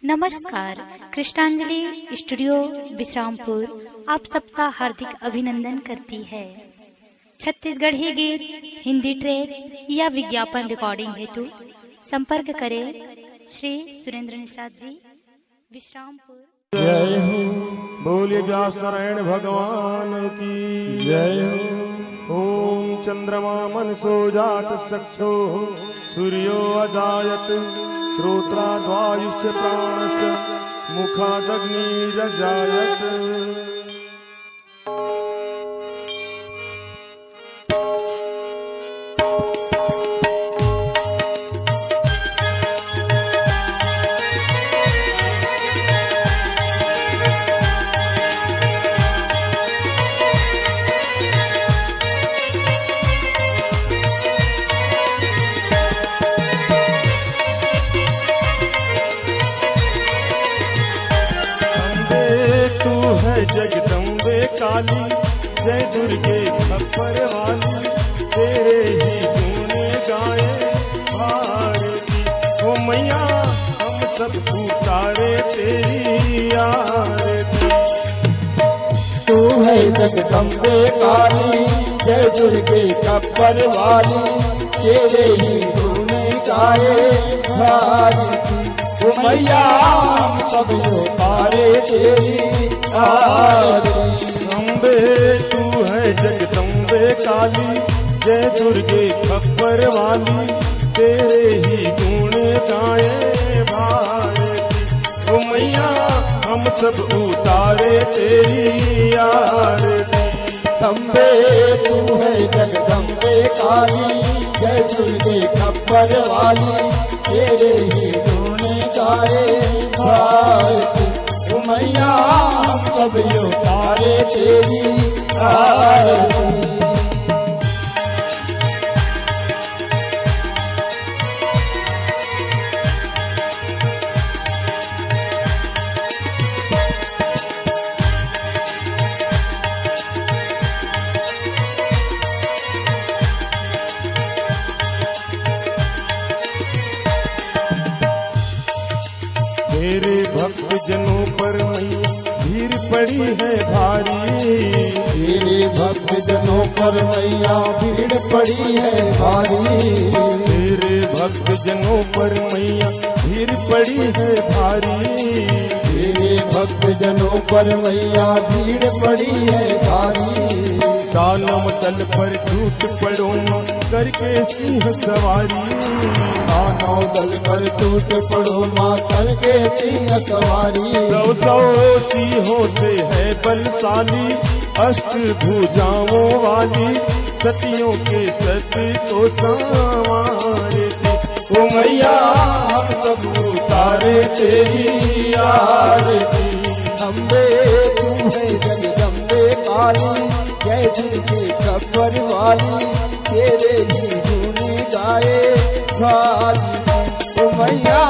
नमस्कार। कृष्णांजलि स्टूडियो विश्रामपुर आप सबका हार्दिक अभिनंदन करती है। छत्तीसगढ़ी गीत, हिंदी ट्रैक या विज्ञापन रिकॉर्डिंग हेतु संपर्क करें श्री सुरेंद्र निषाद जी, विश्रामपुर। जय हो, बोलिए व्यास नारायण भगवान की जय हो। ओम चंद्रमा मनसो जात चक्षो सूर्यो अजायत श्रोत्राद्वायुष्य प्राणस्य मुखादग्निरजायत। जगदम्बे काली जय दुर्गे खप्पर वाली, तेरे ही गुण गाए भारती। ओ मैया हम सब उतारे तेरी आरती। तू है जगदम्बे काली जय दुर्गे खप्पर वाली, तेरे ही गुण गाए भारती। ओ मैया हम सब उतारे तेरी आरती। अम्बे तू है जगदम्बे काली जय दुर्गे खप्पर वाली, तेरे ही गुण गाए भारती। ओ मैया हम सब उतारे तेरी आरती। अम्बे तू है जगदम्बे काली जय दुर्गे खप्पर वाली, तेरे ही गुण गाए भारती। ओ मैया हम सब उतारे तेरी आरती। मेरे भक्त जनों पर मैया भीड़ पड़ी है भारी। तेरे भक्त जनों पर मैया भीड़ पड़ी है भारी। मेरे भक्त जनों पर मैया भीड़ पड़ी है भारी। तेरे भक्त जनों पर मैया भीड़ पड़ी है भारी। दानव दल पर टूट पड़ो मां करके सिंह सवारी। दानव दल पर टूट पड़ो मां करके सिंह सवारी। सौ सौ सिंहों से है बलशाली, अष्ट भुजाओं वाली, सतियों के सत्य को संवारे। ओ मैया हम सब उतारे तेरी आरती। अम्बे तू है जगदम्बे काली जय दुर्गे खप्पर वाली, तेरे ही गुण गाए भारती। ओ मैया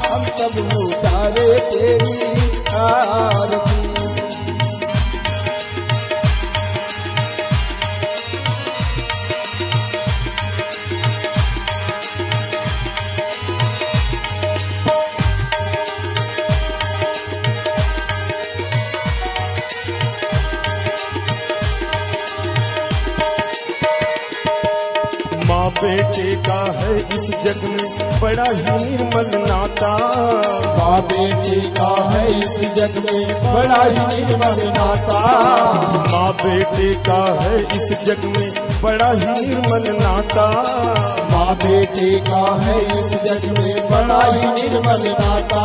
हम सब उतारे तेरी आरती। माँ बेटे का है इस जग में बड़ा ही निर्मल नाता। माँ बेटे का है इस जग में बड़ा ही निर्मल नाता। माँ बेटे का है इस जग में बड़ा ही निर्मल नाता। माँ बेटे का है इस जग में बड़ा ही निर्मल नाता।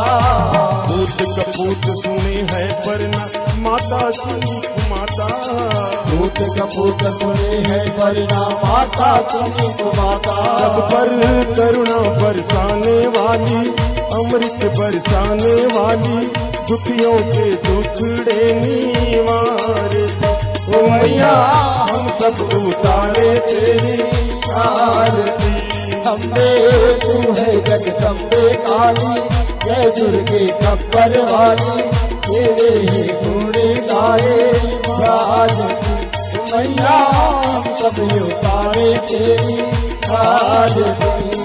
पूत कपूत सुने है वरना माता सुनी माता। पूत कपूत सुने है वरना माता सुनी माता। सब पर करुणा बरसाने वाली, अमृत बरसाने वाली, दुखियों के दुखड़े निवारे। ओ मैया हम सब उतारे तेरी आरती। अम्बे तू है जगदम्बे काली जय दुर्गे खप्पर वाली, तेरे ही गुण गाए भारती। मैया हम सब उतारे तेरी आरती।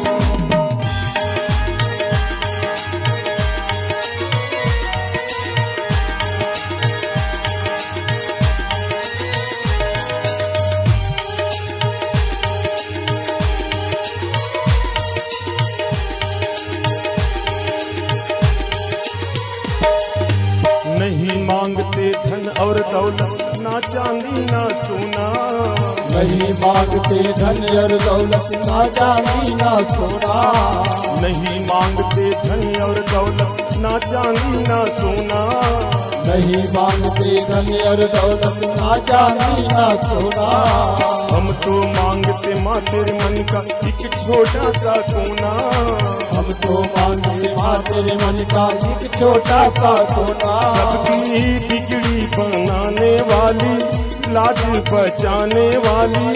और दौलत ना चांदी ना सोना। नहीं मांगते धन और दौलत ना चांदी ना सोना। नहीं मांगते धन और दौलत ना चांदी ना सोना। नहीं मांगते धन और दौलत ना चांदी ना सोना। हम तो मांगते माँ तेरे मन का एक छोटा सा कोना। हम तो मांगते माँ तेरे मन का एक छोटा सा कोना। सबकी बिगड़ी बनाने वाली, लाज बचाने वाली,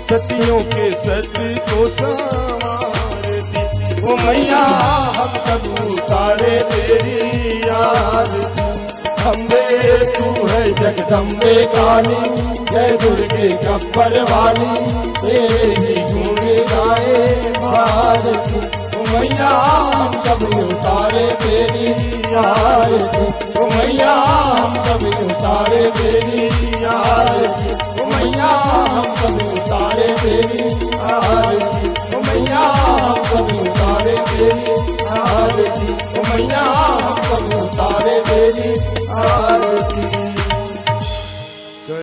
सतियों के सच को संवारती। ओ मैया हम सब उतारे तेरी याद। अम्बे तू है जगदम्बे काली, जय दुर्गे गब्बर वाली, तेरे ही गुण गाए भारती। ओ मैया हम सब उतारे तेरी आरती। ओ मैया हम सब उतारे तेरी आरती। ओ मैया हम सब उतारे तेरी आरती। ओ मैया हम सब उतारे तेरी आरती। ओ मैया हम सब उतारे तेरी आरती।